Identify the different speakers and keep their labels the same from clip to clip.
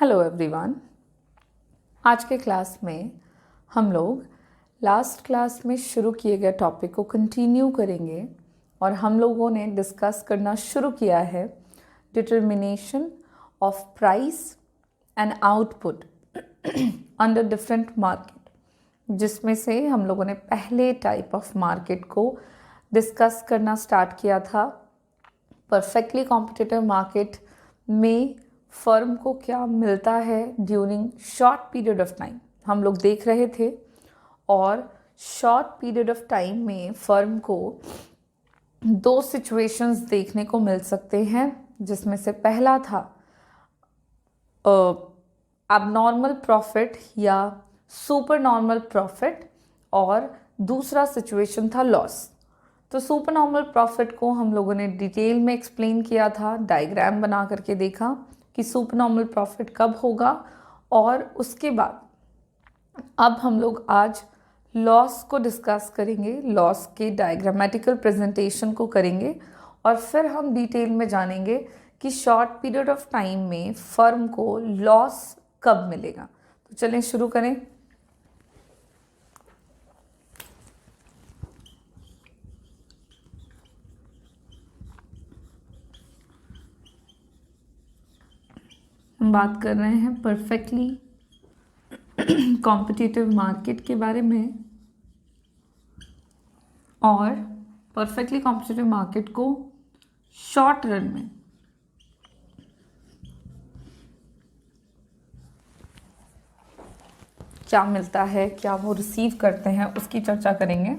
Speaker 1: Hello everyone. आज के class में हम लोग लास्ट क्लास में शुरू किए गए टॉपिक को कंटिन्यू करेंगे और हम लोगों ने डिस्कस करना शुरू किया है determination of price and output under different market, जिसमें से हम लोगों ने पहले टाइप ऑफ मार्केट को डिस्कस करना स्टार्ट किया था। परफेक्टली कॉम्पिटिटिव मार्केट में फर्म को क्या मिलता है during short period of time हम लोग देख रहे थे, और शॉर्ट पीरियड ऑफ टाइम में फर्म को दो सिचुएशंस देखने को मिल सकते हैं, जिसमें से पहला था abnormal प्रॉफिट या सुपर नॉर्मल प्रॉफिट और दूसरा सिचुएशन था लॉस। तो सुपर नॉर्मल प्रॉफिट को हम लोगों ने डिटेल में एक्सप्लेन किया था, डायग्राम बना करके देखा कि सुपर नॉर्मल प्रॉफिट कब होगा, और उसके बाद अब हम लोग आज लॉस को डिस्कस करेंगे, लॉस के डायग्रामेटिकल प्रेजेंटेशन को करेंगे और फिर हम डिटेल में जानेंगे कि शॉर्ट पीरियड ऑफ टाइम में फर्म को लॉस कब मिलेगा। तो चलें शुरू करें। हम बात कर रहे हैं परफेक्टली कॉम्पिटिटिव मार्केट के बारे में, और परफेक्टली कॉम्पिटिटिव मार्केट को शॉर्ट रन में क्या मिलता है, क्या वो रिसीव करते हैं, उसकी चर्चा करेंगे।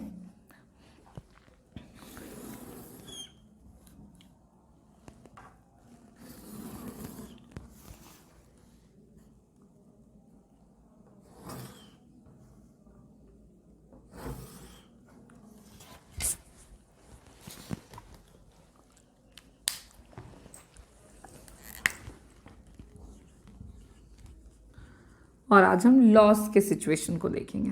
Speaker 1: और आज हम लॉस के सिचुएशन को देखेंगे।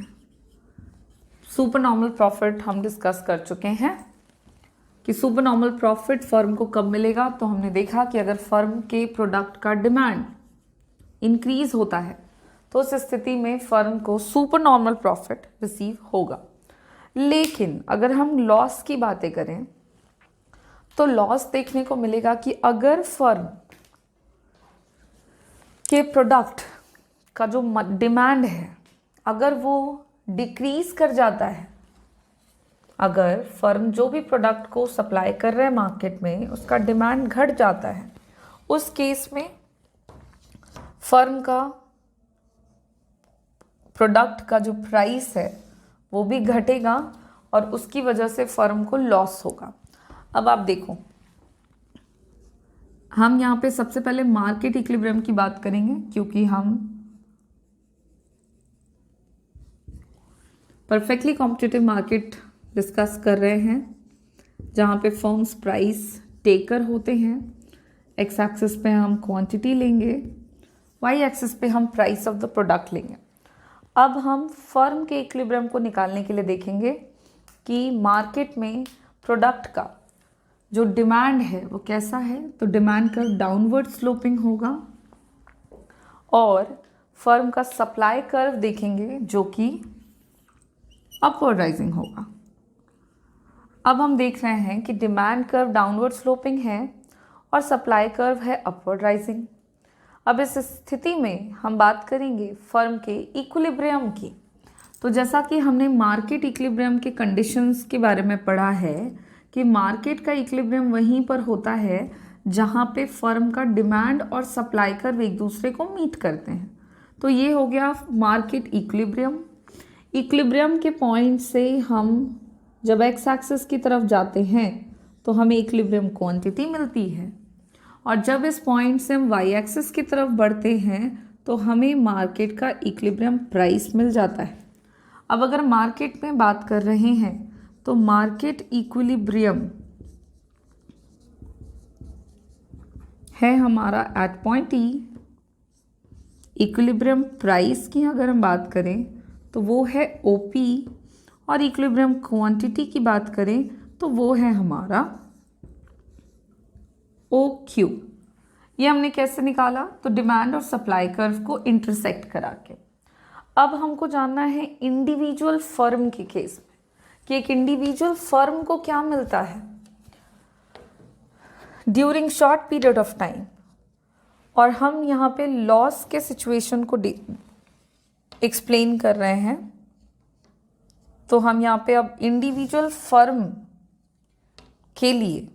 Speaker 1: सुपर नॉर्मल प्रॉफिट हम डिस्कस कर चुके हैं कि सुपर नॉर्मल प्रॉफिट फर्म को कब मिलेगा। तो हमने देखा कि अगर फर्म के प्रोडक्ट का डिमांड इंक्रीज होता है तो उस स्थिति में फर्म को सुपर नॉर्मल प्रॉफिट रिसीव होगा। लेकिन अगर हम लॉस की बातें करें तो लॉस देखने को मिलेगा कि अगर फर्म के प्रोडक्ट का जो डिमांड है अगर वो डिक्रीज कर जाता है, अगर फर्म जो भी प्रोडक्ट को सप्लाई कर रहे हैं मार्केट में उसका डिमांड घट जाता है, उस केस में फर्म का प्रोडक्ट का जो प्राइस है वो भी घटेगा और उसकी वजह से फर्म को लॉस होगा। अब आप देखो, हम यहाँ पे सबसे पहले मार्केट इक्विलिब्रियम की बात करेंगे, क्योंकि हम परफेक्टली कॉम्पिटिटिव मार्केट डिस्कस कर रहे हैं, जहाँ पे फर्म्स प्राइस टेकर होते हैं। एक्स एक्सिस पे हम क्वांटिटी लेंगे, वाई एक्सिस पे हम प्राइस ऑफ द प्रोडक्ट लेंगे। अब हम फर्म के इक्विलिब्रियम को निकालने के लिए देखेंगे कि मार्केट में प्रोडक्ट का जो डिमांड है वो कैसा है। तो डिमांड कर्व डाउनवर्ड स्लोपिंग होगा और फर्म का सप्लाई कर्व देखेंगे जो कि अपवर्ड राइजिंग होगा। अब हम देख रहे हैं कि डिमांड कर्व डाउनवर्ड स्लोपिंग है और सप्लाई कर्व है अपवर्ड राइजिंग। अब इस स्थिति में हम बात करेंगे फर्म के इक्विलिब्रियम की। तो जैसा कि हमने मार्केट इक्विलिब्रियम के कंडीशंस के बारे में पढ़ा है कि मार्केट का इक्विलिब्रियम वहीं पर होता है जहाँ पे फर्म का डिमांड और सप्लाई कर्व एक दूसरे को मीट करते हैं। तो ये हो गया मार्केट इक्विलिब्रियम। इक्विलिब्रियम के पॉइंट से हम जब एक्स एक्सिस की तरफ जाते हैं तो हमें इक्विलिब्रियम क्वांटिटी मिलती है, और जब इस पॉइंट से हम वाई एक्सिस की तरफ बढ़ते हैं तो हमें मार्केट का इक्विलिब्रियम प्राइस मिल जाता है। अब अगर मार्केट में बात कर रहे हैं तो मार्केट इक्विलिब्रियम है हमारा at point E. Equilibrium price की अगर हम बात करें तो वो है OP, और इक्विलिब्रियम क्वांटिटी की बात करें तो वो है हमारा OQ। ये हमने कैसे निकाला, तो डिमांड और सप्लाई कर्व को इंटरसेक्ट करा के। अब हमको जानना है इंडिविजुअल फर्म के केस में कि एक इंडिविजुअल फर्म को क्या मिलता है during short period of time, और हम यहाँ पे लॉस के सिचुएशन को एक्सप्लेन कर रहे हैं। तो हम यहाँ पे अब इंडिविजुअल फर्म के लिए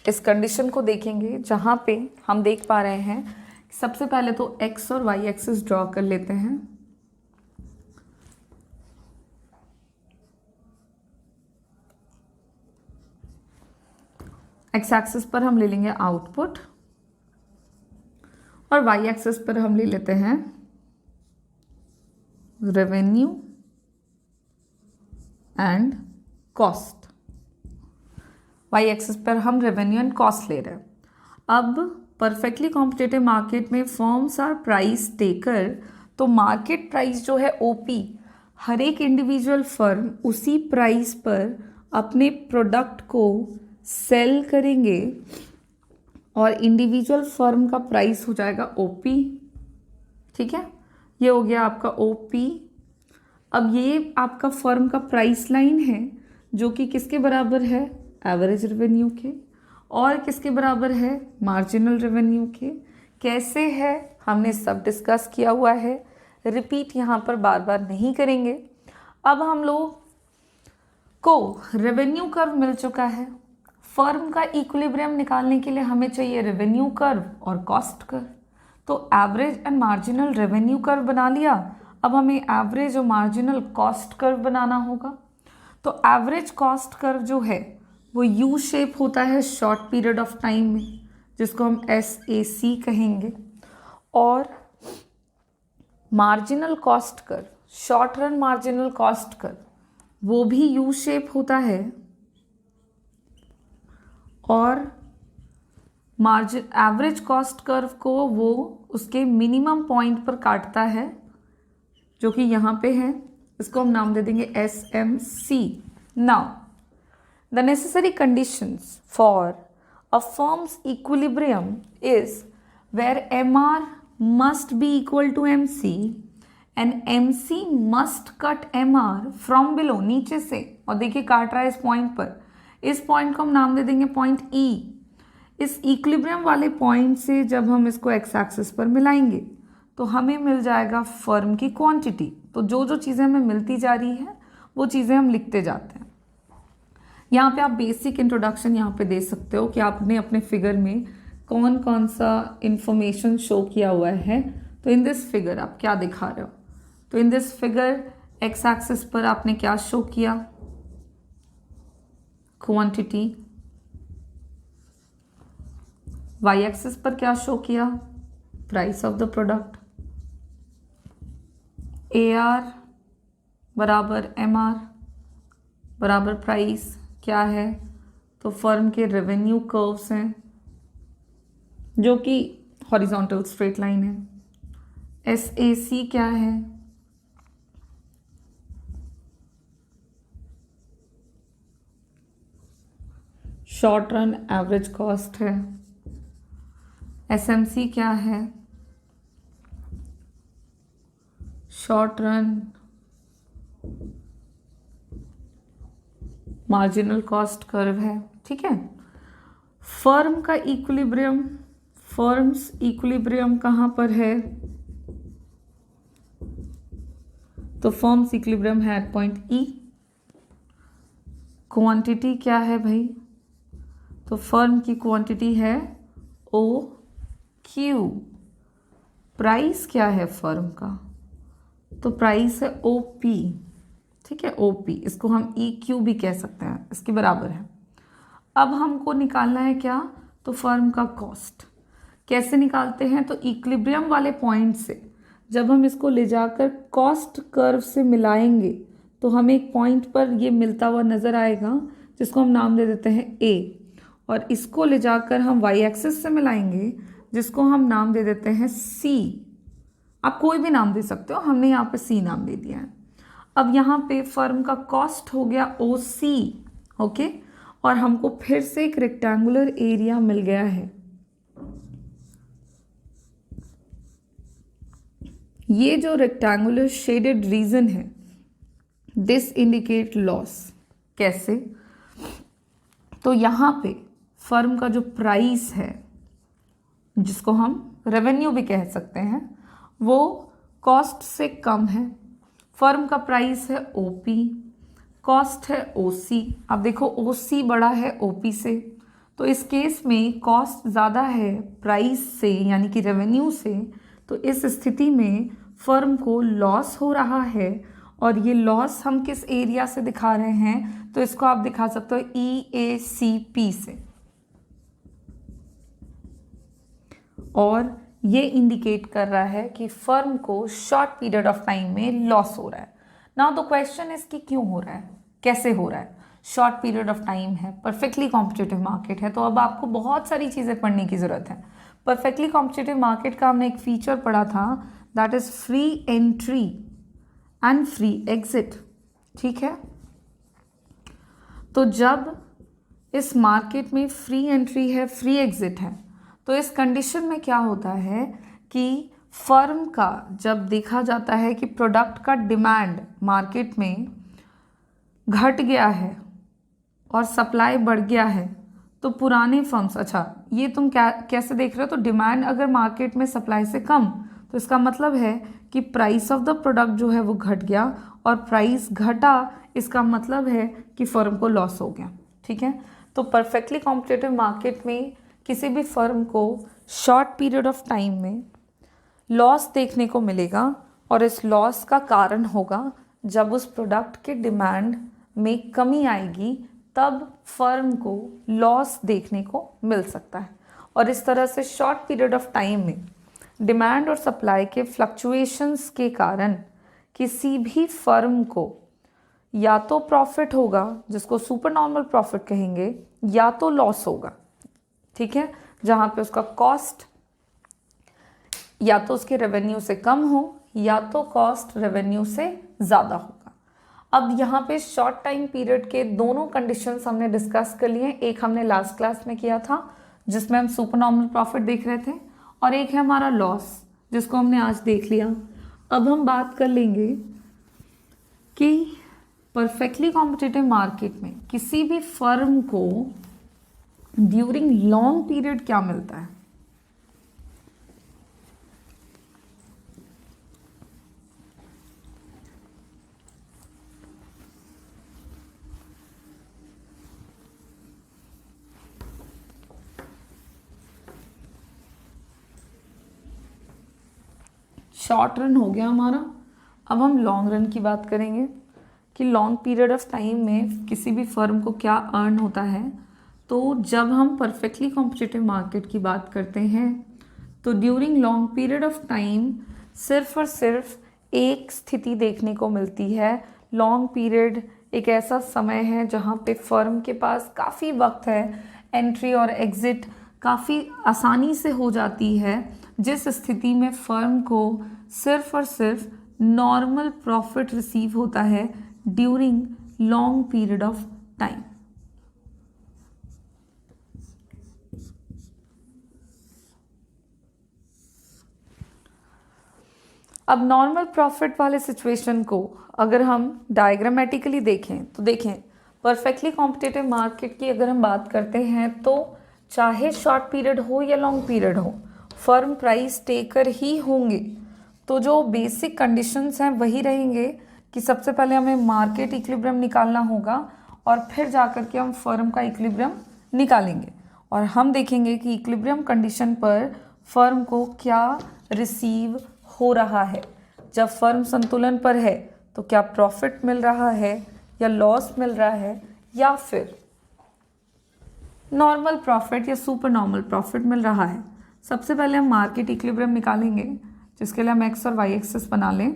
Speaker 1: इस कंडीशन को देखेंगे, जहाँ पे हम देख पा रहे हैं सबसे पहले तो एक्स और वाई एक्सिस ड्रॉ कर लेते हैं। एक्स एक्सिस पर हम ले लेंगे आउटपुट और वाई एक्सिस पर हम ले लेते हैं revenue and cost. Y axis पर हम रेवेन्यू एंड कॉस्ट ले रहे हैं। अब परफेक्टली कॉम्पिटिटिव मार्केट में फर्म्स आर प्राइस टेकर, तो मार्केट प्राइस जो है ओपी, हर एक इंडिविजुअल फर्म उसी प्राइस पर अपने प्रोडक्ट को सेल करेंगे और इंडिविजुअल फर्म का प्राइस हो जाएगा ओपी। ठीक है, ये हो गया आपका ओपी। अब ये आपका फर्म का प्राइस लाइन है जो कि किसके बराबर है, एवरेज रेवेन्यू के, और किसके बराबर है, मार्जिनल रेवेन्यू के। कैसे है हमने सब डिस्कस किया हुआ है, रिपीट यहाँ पर बार बार नहीं करेंगे। अब हम लोग को रेवेन्यू कर्व मिल चुका है। फर्म का इक्विलिब्रियम निकालने के लिए हमें चाहिए रेवेन्यू कर्व और कॉस्ट कर्व। तो average and marginal revenue curve बना लिया, अब हमें एवरेज और मार्जिनल कॉस्ट कर्व बनाना होगा। तो एवरेज कॉस्ट कर्व जो है वो यू शेप होता है शॉर्ट पीरियड ऑफ टाइम में, जिसको हम SAC कहेंगे, और marginal cost curve, short run marginal cost curve, वो भी यू शेप होता है, और मार्जिन एवरेज कॉस्ट कर्व को वो उसके मिनिमम पॉइंट पर काटता है जो कि यहाँ पे है। इसको हम नाम दे देंगे SMC। Now the necessary conditions for a firms equilibrium is where MR must be equal to MC and MC must cut MR from below, नीचे से, और देखिए काट रहा है इस पॉइंट पर। इस पॉइंट को हम नाम दे देंगे पॉइंट E। इस इक्विलिब्रियम वाले पॉइंट से जब हम इसको एक्स एक्सिस पर मिलाएंगे तो हमें मिल जाएगा फर्म की क्वांटिटी। तो जो जो चीज़ें हमें मिलती जा रही है वो चीज़ें हम लिखते जाते हैं। यहाँ पे आप बेसिक इंट्रोडक्शन यहाँ पे दे सकते हो कि आपने अपने फिगर में कौन कौन सा इंफॉर्मेशन शो किया हुआ है। तो इन दिस फिगर आप क्या दिखा रहे हो, तो इन दिस फिगर एक्स एक्सिस पर आपने क्या शो किया, क्वांटिटी। वाई एक्सिस पर क्या शो किया, price of the product. AR बराबर MR बराबर प्राइस क्या है, तो फर्म के रेवेन्यू कर्व्स हैं जो कि हॉरिजॉन्टल स्ट्रेट लाइन है। SAC क्या है, शॉर्ट रन एवरेज कॉस्ट है। SMC क्या है, short run marginal cost curve है। ठीक है, फर्म का इक्विलिब्रियम, फर्म्स इक्विलिब्रियम कहाँ पर है, तो फर्म्स इक्विलिब्रियम है एट पॉइंट E। क्वांटिटी क्या है भाई, तो फर्म की क्वांटिटी है OQ। प्राइस क्या है फर्म का, तो प्राइस है OP। ठीक है, OP, इसको हम EQ भी कह सकते हैं, इसके बराबर है। अब हमको निकालना है क्या, तो फर्म का कॉस्ट। कैसे निकालते हैं, तो इक्विलिब्रियम वाले पॉइंट से जब हम इसको ले जाकर कॉस्ट कर्व से मिलाएंगे तो हमें एक पॉइंट पर ये मिलता हुआ नज़र आएगा जिसको हम नाम दे देते हैं A, और इसको ले जाकर हम वाई एक्सिस से मिलाएंगे जिसको हम नाम दे देते हैं C। आप कोई भी नाम दे सकते हो, हमने यहाँ पे C नाम दे दिया है। अब यहाँ पे फर्म का कॉस्ट हो गया OC, ओके, और हमको फिर से एक रेक्टेंगुलर एरिया मिल गया है। ये जो रेक्टेंगुलर शेडेड रीजन है, दिस इंडिकेट लॉस। कैसे? तो यहाँ पे फर्म का जो प्राइस है, जिसको हम रेवेन्यू भी कह सकते हैं, वो कॉस्ट से कम है। फर्म का प्राइस है ओपी, कॉस्ट है ओसी। अब देखो ओसी बड़ा है ओपी से, तो इस केस में कॉस्ट ज़्यादा है प्राइस से यानी कि रेवेन्यू से। तो इस स्थिति में फर्म को लॉस हो रहा है, और ये लॉस हम किस एरिया से दिखा रहे हैं? तो इसको आप दिखा सकते हो EACP से, और ये इंडिकेट कर रहा है कि फर्म को शॉर्ट पीरियड ऑफ टाइम में लॉस हो रहा है। नाउ द क्वेश्चन इज कि क्यों हो रहा है, कैसे हो रहा है? शॉर्ट पीरियड ऑफ टाइम है, परफेक्टली कॉम्पिटिटिव मार्केट है, तो अब आपको बहुत सारी चीज़ें पढ़ने की ज़रूरत है। परफेक्टली कॉम्पिटिटिव मार्केट का हमने एक फीचर पढ़ा था, that is free entry and free exit. ठीक है, तो जब इस मार्केट में फ्री एंट्री है, फ्री एग्जिट है, तो इस कंडीशन में क्या होता है कि फर्म का जब देखा जाता है कि प्रोडक्ट का डिमांड मार्केट में घट गया है और सप्लाई बढ़ गया है, तो पुराने फर्म्स, अच्छा ये तुम कैसे देख रहे हो? तो डिमांड अगर मार्केट में सप्लाई से कम, तो इसका मतलब है कि प्राइस ऑफ द प्रोडक्ट जो है वो घट गया, और प्राइस घटा, इसका मतलब है कि फर्म को लॉस हो गया। ठीक है, तो परफेक्टली कॉम्पिटिटिव मार्केट में किसी भी फर्म को शॉर्ट पीरियड ऑफ टाइम में लॉस देखने को मिलेगा, और इस लॉस का कारण होगा जब उस प्रोडक्ट के डिमांड में कमी आएगी, तब फर्म को लॉस देखने को मिल सकता है। और इस तरह से शॉर्ट पीरियड ऑफ टाइम में डिमांड और सप्लाई के फ्लक्चुएशंस के कारण किसी भी फर्म को या तो प्रॉफिट होगा, जिसको सुपर नॉर्मल प्रॉफिट कहेंगे, या तो लॉस होगा। ठीक है, जहाँ पे उसका कॉस्ट या तो उसके रेवेन्यू से कम हो, या तो कॉस्ट रेवेन्यू से ज़्यादा होगा। अब यहाँ पे शॉर्ट टाइम पीरियड के दोनों कंडीशंस हमने डिस्कस कर लिए हैं। एक हमने लास्ट क्लास में किया था, जिसमें हम सुपर नॉर्मल प्रॉफिट देख रहे थे, और एक है हमारा लॉस, जिसको हमने आज देख लिया। अब हम बात कर लेंगे कि परफेक्टली कॉम्पिटिटिव मार्केट में किसी भी फर्म को ड्यूरिंग लॉन्ग पीरियड क्या मिलता है। शॉर्ट रन हो गया हमारा, अब हम लॉन्ग रन की बात करेंगे कि लॉन्ग पीरियड ऑफ टाइम में किसी भी फर्म को क्या अर्न होता है। तो जब हम परफेक्टली कॉम्पिटिटिव मार्केट की बात करते हैं, तो during long period of time सिर्फ और सिर्फ एक स्थिति देखने को मिलती है। लॉन्ग पीरियड एक ऐसा समय है जहाँ पे फर्म के पास काफ़ी वक्त है, एंट्री और एग्ज़िट काफ़ी आसानी से हो जाती है, जिस स्थिति में फर्म को सिर्फ और सिर्फ नॉर्मल प्रॉफिट रिसीव होता है during long period of time. अब नॉर्मल प्रॉफिट वाले सिचुएशन को अगर हम डायग्रामेटिकली देखें, तो देखें परफेक्टली कॉम्पिटिटिव मार्केट की अगर हम बात करते हैं, तो चाहे शॉर्ट पीरियड हो या लॉन्ग पीरियड हो, फर्म प्राइस टेकर ही होंगे। तो जो बेसिक कंडीशंस हैं वही रहेंगे कि सबसे पहले हमें मार्केट इक्विलिब्रियम निकालना होगा, और फिर जाकर के हम फर्म का इक्विलिब्रियम निकालेंगे, और हम देखेंगे कि इक्विलिब्रियम कंडीशन पर फर्म को क्या रिसीव हो रहा है। जब फर्म संतुलन पर है तो क्या प्रॉफिट मिल रहा है या लॉस मिल रहा है, या फिर नॉर्मल प्रॉफिट या सुपर नॉर्मल प्रॉफिट मिल रहा है। सबसे पहले हम मार्केट इक्विलिब्रियम निकालेंगे, जिसके लिए हम एक्स और वाई एक्सिस बना लें।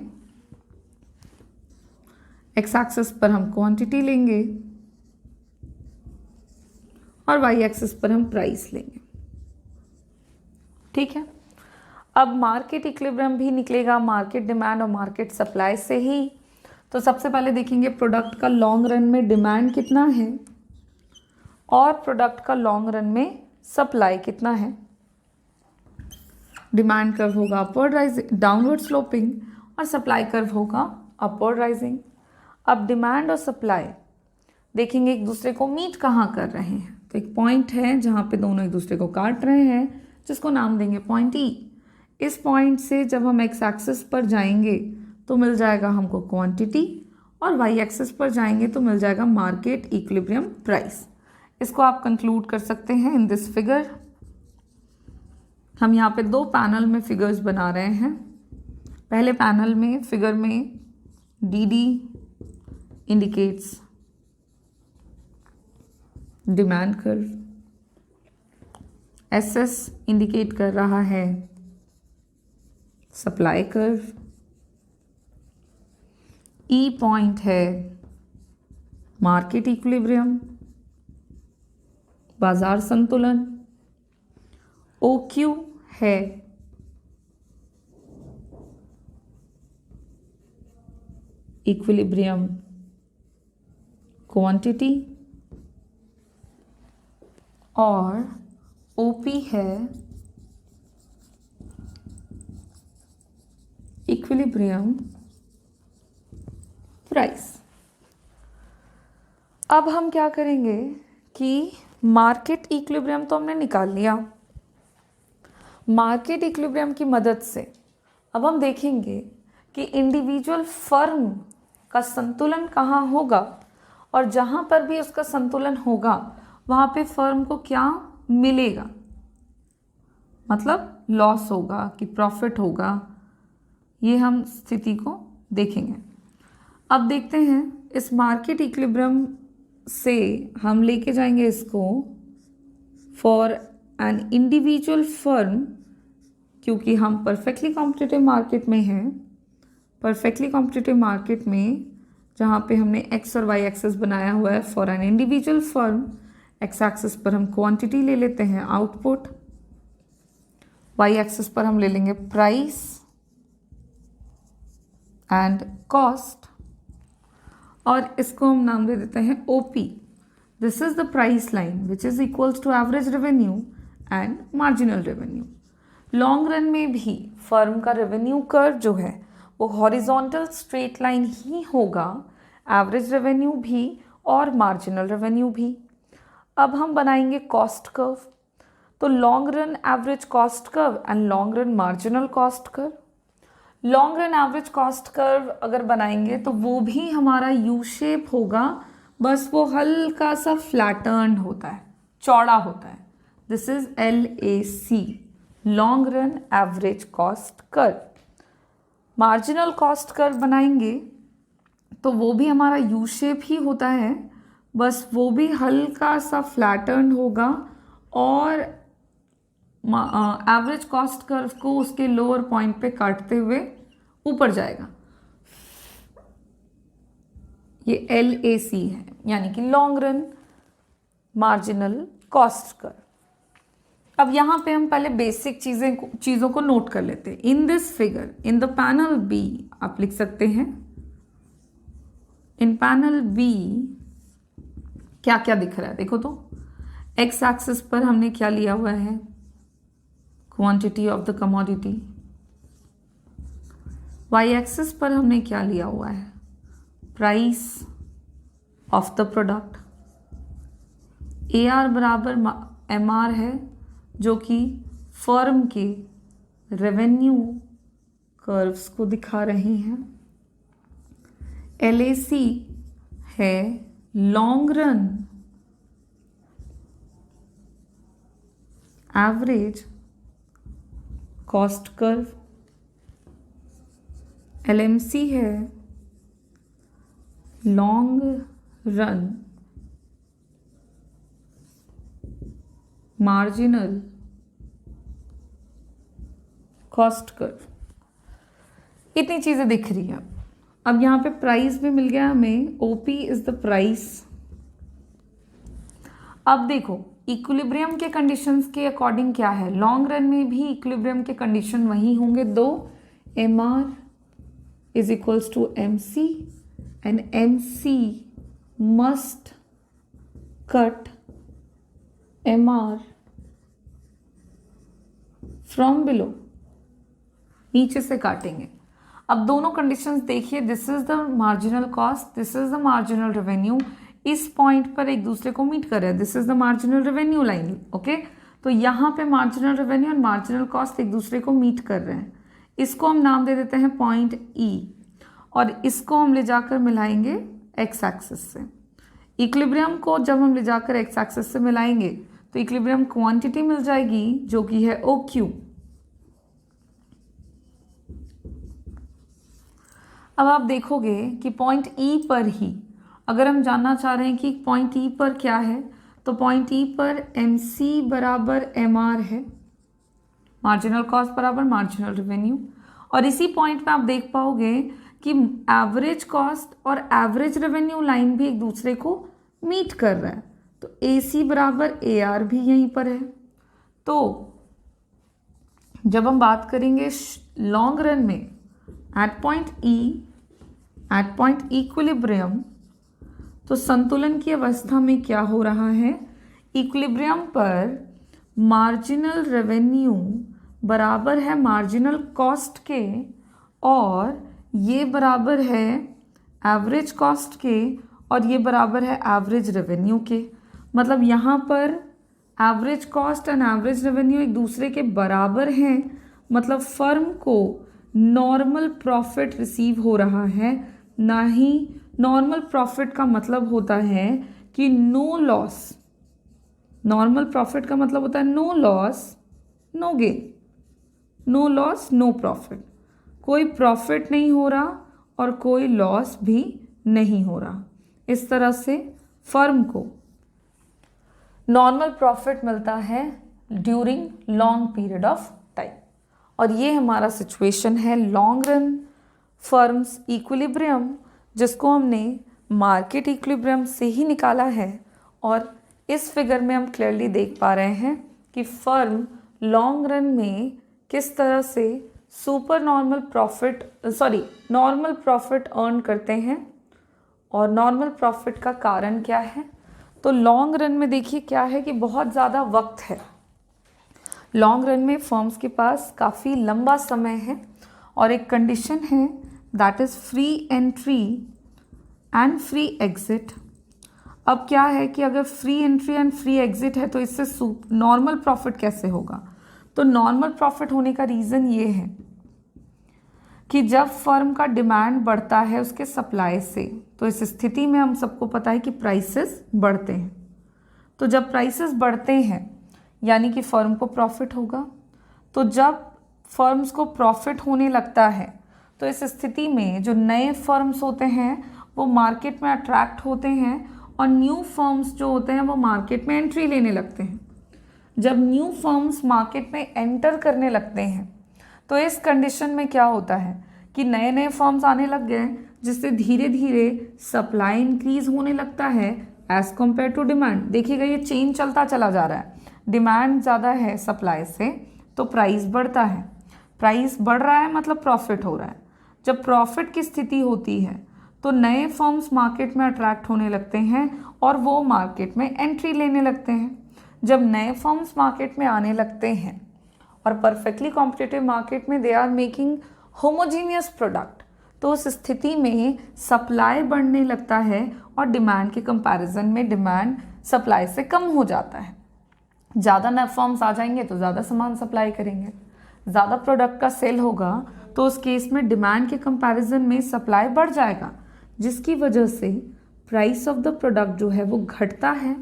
Speaker 1: एक्स एक्सिस पर हम क्वांटिटी लेंगे और वाई एक्सिस पर हम प्राइस लेंगे। ठीक है, अब मार्केट इक्विलिब्रियम भी निकलेगा मार्केट डिमांड और मार्केट सप्लाई से ही। तो सबसे पहले देखेंगे प्रोडक्ट का लॉन्ग रन में डिमांड कितना है और प्रोडक्ट का लॉन्ग रन में सप्लाई कितना है। डिमांड कर्व होगा अपवर्ड राइजिंग डाउनवर्ड स्लोपिंग और सप्लाई कर्व होगा अपवर्ड राइजिंग। अब डिमांड और सप्लाई देखेंगे एक दूसरे को मीट कहाँ कर रहे हैं। तो एक पॉइंट है जहाँ पे दोनों एक दूसरे को काट रहे हैं, जिसको नाम देंगे पॉइंट ई। इस पॉइंट से जब हम एक्स एक्सिस पर जाएंगे तो मिल जाएगा हमको क्वांटिटी, और वाई एक्सिस पर जाएंगे तो मिल जाएगा मार्केट इक्विलिब्रियम प्राइस। इसको आप कंक्लूड कर सकते हैं इन दिस फिगर। हम यहाँ पे दो पैनल में फिगर्स बना रहे हैं। पहले पैनल में फिगर में D D indicates demand curve, S S indicate कर रहा है सप्लाई कर्व, ई पॉइंट है मार्केट इक्विलिब्रियम बाजार संतुलन, ओ क्यू है इक्विलिब्रियम क्वांटिटी, और ओपी है इक्विलिब्रियम प्राइस। अब हम क्या करेंगे कि मार्केट इक्विलिब्रियम तो हमने निकाल लिया। मार्केट इक्विलिब्रियम की मदद से अब हम देखेंगे कि इंडिविजुअल फर्म का संतुलन कहाँ होगा, और जहाँ पर भी उसका संतुलन होगा वहाँ पे फर्म को क्या मिलेगा, मतलब लॉस होगा कि प्रॉफिट होगा, ये हम स्थिति को देखेंगे। अब देखते हैं इस मार्केट इक्विलिब्रियम से हम लेके जाएंगे इसको फॉर एन इंडिविजुअल फर्म, क्योंकि हम परफेक्टली कॉम्पिटिटिव मार्केट में हैं। परफेक्टली कॉम्पिटिटिव मार्केट में जहाँ पे हमने एक्स और वाई एक्सिस बनाया हुआ है for an individual firm, x axis पर हम क्वांटिटी ले लेते हैं आउटपुट, वाई एक्सिस पर हम ले लेंगे प्राइस एंड कॉस्ट, और इसको हम नाम दे देते हैं OP. This is the price line which is equals to average revenue and marginal revenue. Long run में भी फर्म का रेवेन्यू कर्व जो है वो हॉरिजॉन्टल स्ट्रेट लाइन ही होगा, एवरेज रेवेन्यू भी और मार्जिनल रेवेन्यू भी। अब हम बनाएंगे कॉस्ट कर्व, तो long run average cost curve and long run marginal cost curve. Long run average cost curve अगर बनाएंगे तो वो भी हमारा यू शेप होगा, बस वो हल्का सा फ्लैटर्न्ड होता है, चौड़ा होता है। This is LAC, long run average cost curve. Marginal cost curve बनाएंगे तो वो भी हमारा यू शेप ही होता है, बस वो भी हल्का सा फ्लैटर्न्ड होगा और एवरेज कॉस्ट कर्व को उसके लोअर पॉइंट पे काटते हुए ऊपर जाएगा। ये LAC है, यानी कि long run marginal cost curve. अब यहाँ पे हम पहले बेसिक चीज़ों को नोट कर लेते हैं। In this figure in the panel B आप लिख सकते हैं, इन पैनल बी क्या क्या दिख रहा है देखो तो। एक्स एक्सिस पर हमने क्या लिया हुआ है, quantity of the commodity. Y axis पर हमने क्या लिया हुआ है, price of the product. AR बराबर MR है, जो कि फर्म के रेवेन्यू कर्व्स को दिखा रहे हैं। LAC है long run average cost curve. LMC है long run marginal cost curve. इतनी चीज़ें दिख रही हैं। अब यहाँ पे प्राइस भी मिल गया हमें, OP इज द प्राइस। अब देखो इक्विलिब्रियम के कंडीशंस के अकॉर्डिंग क्या है, लॉन्ग रन में भी इक्विलिब्रियम के कंडीशन वही होंगे दो, MR is equals to MC and MC must cut MR from below, नीचे से काटेंगे। अब दोनों कंडीशंस देखिए, this is the marginal cost, this is the marginal revenue, इस पॉइंट पर एक दूसरे को मीट कर रहे हैं, this is the marginal revenue line, okay. तो यहाँ पे मार्जिनल रेवेन्यू और मार्जिनल कॉस्ट एक दूसरे को मीट कर रहे हैं, इसको हम नाम दे देते हैं पॉइंट E, और इसको हम ले जाकर मिलाएंगे एक्स एक्सिस से। इक्विलिब्रियम को जब हम ले जाकर एक्स एक्सिस से मिलाएंगे तो इक्विलिब्रियम क्वांटिटी मिल जाएगी जो कि है OQ। अब आप देखोगे कि पॉइंट E पर ही अगर हम जानना चाह रहे हैं कि पॉइंट E पर क्या है, तो पॉइंट E पर MC बराबर MR है, मार्जिनल कॉस्ट बराबर मार्जिनल रेवेन्यू। और इसी पॉइंट पे आप देख पाओगे कि एवरेज कॉस्ट और एवरेज रेवेन्यू लाइन भी एक दूसरे को मीट कर रहा है, तो AC बराबर AR भी यहीं पर है। तो जब हम बात करेंगे लॉन्ग रन में एट पॉइंट इक्विलिब्रियम, तो संतुलन की अवस्था में क्या हो रहा है, इक्विलिब्रियम पर मार्जिनल रेवेन्यू बराबर है मार्जिनल कॉस्ट के, और ये बराबर है एवरेज कॉस्ट के, और ये बराबर है एवरेज रेवेन्यू के। मतलब यहाँ पर average cost and average revenue एक दूसरे के बराबर हैं, मतलब फर्म को नॉर्मल प्रॉफिट रिसीव हो रहा है, ना ही नॉर्मल प्रॉफिट का मतलब होता है कि नो लॉस, नॉर्मल प्रॉफिट का मतलब होता है no loss no gain, no loss no profit, कोई प्रॉफिट नहीं हो रहा और कोई लॉस भी नहीं हो रहा। इस तरह से फर्म को नॉर्मल प्रॉफिट मिलता है during long period of time. और ये हमारा सिचुएशन है लॉन्ग रन फर्म्स इक्विलिब्रियम, जिसको हमने मार्केट इक्विलिब्रियम से ही निकाला है। और इस फिगर में हम क्लियरली देख पा रहे हैं कि फर्म लॉन्ग रन में किस तरह से सुपर नॉर्मल प्रॉफिट अर्न करते हैं, और नॉर्मल प्रॉफिट का कारण क्या है। तो लॉन्ग रन में देखिए क्या है कि बहुत ज़्यादा वक्त है, लॉन्ग रन में फर्म्स के पास काफ़ी लंबा समय है, और एक कंडीशन है that is free entry and free exit. अब क्या है कि अगर free entry and free exit है तो इससे नॉर्मल प्रॉफिट कैसे होगा। तो नॉर्मल प्रॉफिट होने का रीज़न ये है कि जब फर्म का डिमांड बढ़ता है उसके सप्लाई से, तो इस स्थिति में हम सबको पता है कि प्राइसेस बढ़ते हैं। तो जब प्राइसेस बढ़ते हैं यानी कि फर्म को प्रॉफिट होगा। तो जब फर्म्स को प्रॉफिट होने लगता है तो इस स्थिति में जो नए फर्म्स होते हैं वो मार्केट में अट्रैक्ट होते हैं, और न्यू फर्म्स जो होते हैं वो मार्केट में एंट्री लेने लगते हैं। जब न्यू फर्म्स मार्केट में एंटर करने लगते हैं तो इस कंडीशन में क्या होता है कि नए नए फर्म्स आने लग गए, जिससे धीरे धीरे सप्लाई इंक्रीज होने लगता है एज कम्पेयर टू डिमांड। देखिएगा ये चेन चलता चला जा रहा है, डिमांड ज़्यादा है सप्लाई से तो प्राइस बढ़ता है, प्राइस बढ़ रहा है मतलब प्रॉफिट हो रहा है। जब प्रॉफिट की स्थिति होती है तो नए फर्म्स मार्केट में अट्रैक्ट होने लगते हैं और वो मार्केट में एंट्री लेने लगते हैं। जब नए फर्म्स मार्केट में आने लगते हैं और परफेक्टली कॉम्पिटिटिव मार्केट में they are making homogeneous product, तो उस स्थिति में सप्लाई बढ़ने लगता है और डिमांड के कंपैरिजन में डिमांड सप्लाई से कम हो जाता है। ज़्यादा नए फर्म्स आ जाएंगे तो ज़्यादा सामान सप्लाई करेंगे, ज़्यादा प्रोडक्ट का सेल होगा तो उस केस में डिमांड के कंपैरिजन में सप्लाई बढ़ जाएगा, जिसकी वजह से प्राइस ऑफ द प्रोडक्ट जो है वो घटता है,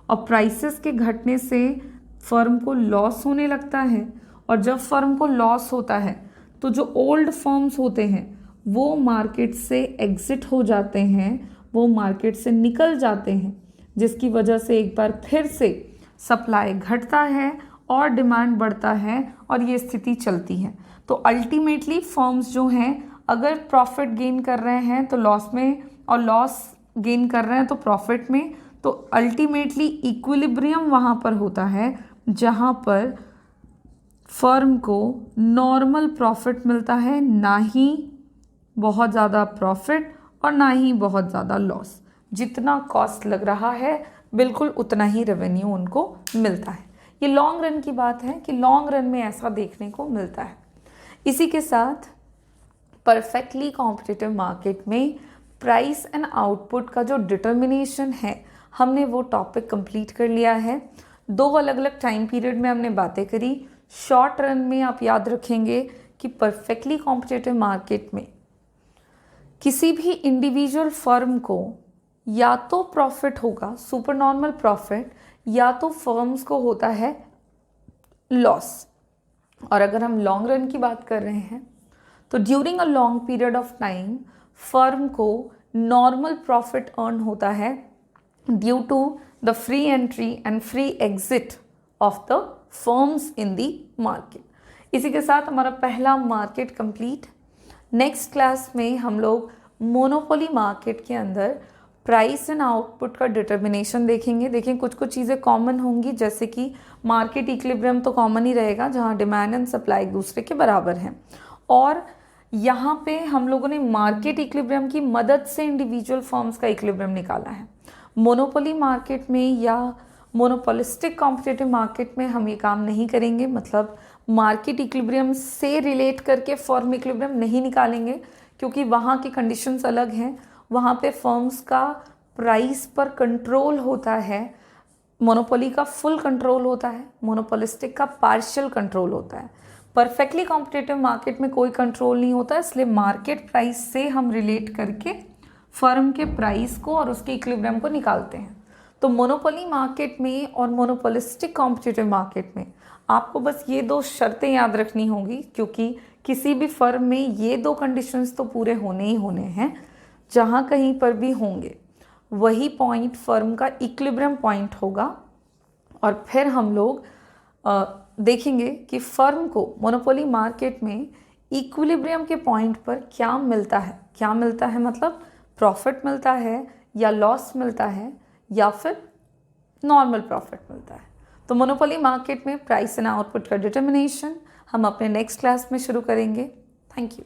Speaker 1: और प्राइसेस के घटने से फर्म को लॉस होने लगता है। और जब फर्म को लॉस होता है तो जो ओल्ड फर्म्स होते हैं वो मार्केट से एग्जिट हो जाते हैं, वो मार्केट से निकल जाते हैं, जिसकी वजह से एक बार फिर से सप्लाई घटता है और डिमांड बढ़ता है, और ये स्थिति चलती है। तो अल्टीमेटली फर्म्स जो हैं अगर प्रॉफिट गेन कर रहे हैं तो लॉस में, और लॉस गेन कर रहे हैं तो प्रॉफिट में, तो अल्टीमेटली इक्विलिब्रियम वहाँ पर होता है जहाँ पर फर्म को नॉर्मल प्रॉफिट मिलता है, ना ही बहुत ज़्यादा प्रॉफिट और ना ही बहुत ज़्यादा लॉस। जितना कॉस्ट लग रहा है बिल्कुल उतना ही रेवेन्यू उनको मिलता है। ये लॉन्ग रन की बात है कि लॉन्ग रन में ऐसा देखने को मिलता है। इसी के साथ परफेक्टली कॉम्पिटिटिव मार्केट में प्राइस एंड आउटपुट का जो डिटर्मिनेशन है, हमने वो टॉपिक कंप्लीट कर लिया है। 2 अलग अलग टाइम पीरियड में हमने बातें करी। शॉर्ट रन में आप याद रखेंगे कि परफेक्टली कॉम्पिटिटिव मार्केट में किसी भी इंडिविजुअल फर्म को या तो प्रॉफिट होगा, सुपर नॉर्मल प्रॉफिट, या तो फर्म्स को होता है लॉस। और अगर हम लॉन्ग रन की बात कर रहे हैं तो during a long period of time firm को नॉर्मल प्रॉफिट अर्न होता है due to the free entry and free exit of the firms in the market. इसी के साथ हमारा पहला मार्केट कंप्लीट। नेक्स्ट क्लास में हम लोग मोनोपोली मार्केट के अंदर प्राइस एंड आउटपुट का डिटर्मिनेशन देखेंगे। देखें कुछ कुछ चीज़ें कॉमन होंगी, जैसे कि मार्केट इक्विलिब्रियम तो कॉमन ही रहेगा जहाँ डिमांड एंड सप्लाई एक दूसरे के बराबर हैं। और यहाँ पे हम लोगों ने मार्केट इक्विलिब्रियम की मदद से इंडिविजुअल फर्म्स का इक्विलिब्रियम निकाला है। मोनोपोली मार्केट में या मोनोपोलिस्टिक कॉम्पिटिटिव मार्केट में हम ये काम नहीं करेंगे, मतलब मार्केट इक्विलिब्रियम से रिलेट करके फर्म इक्विलिब्रियम नहीं निकालेंगे, क्योंकि वहाँ की कंडीशंस अलग हैं। वहाँ पे फर्म्स का प्राइस पर कंट्रोल होता है, मोनोपोली का फुल कंट्रोल होता है, मोनोपोलिस्टिक का पार्शियल कंट्रोल होता है। परफेक्टली कॉम्पिटिटिव मार्केट में कोई कंट्रोल नहीं होता, इसलिए मार्केट प्राइस से हम रिलेट करके फर्म के प्राइस को और उसके इक्विलिब्रियम को निकालते हैं। तो मोनोपोली मार्केट में और मोनोपोलिस्टिक कॉम्पिटिटिव मार्केट में आपको बस ये 2 शर्तें याद रखनी होंगी, क्योंकि किसी भी फर्म में ये 2 कंडीशंस तो पूरे होने ही होने हैं। जहाँ कहीं पर भी होंगे वही पॉइंट फर्म का इक्विलिब्रियम पॉइंट होगा। और फिर हम लोग देखेंगे कि फर्म को मोनोपोली मार्केट में इक्विलिब्रियम के पॉइंट पर क्या मिलता है। क्या मिलता है मतलब प्रॉफिट मिलता है या लॉस मिलता है या फिर नॉर्मल प्रॉफिट मिलता है। तो मोनोपोली मार्केट में प्राइस एंड आउटपुट का डिटर्मिनेशन हम अपने नेक्स्ट क्लास में शुरू करेंगे। Thank you.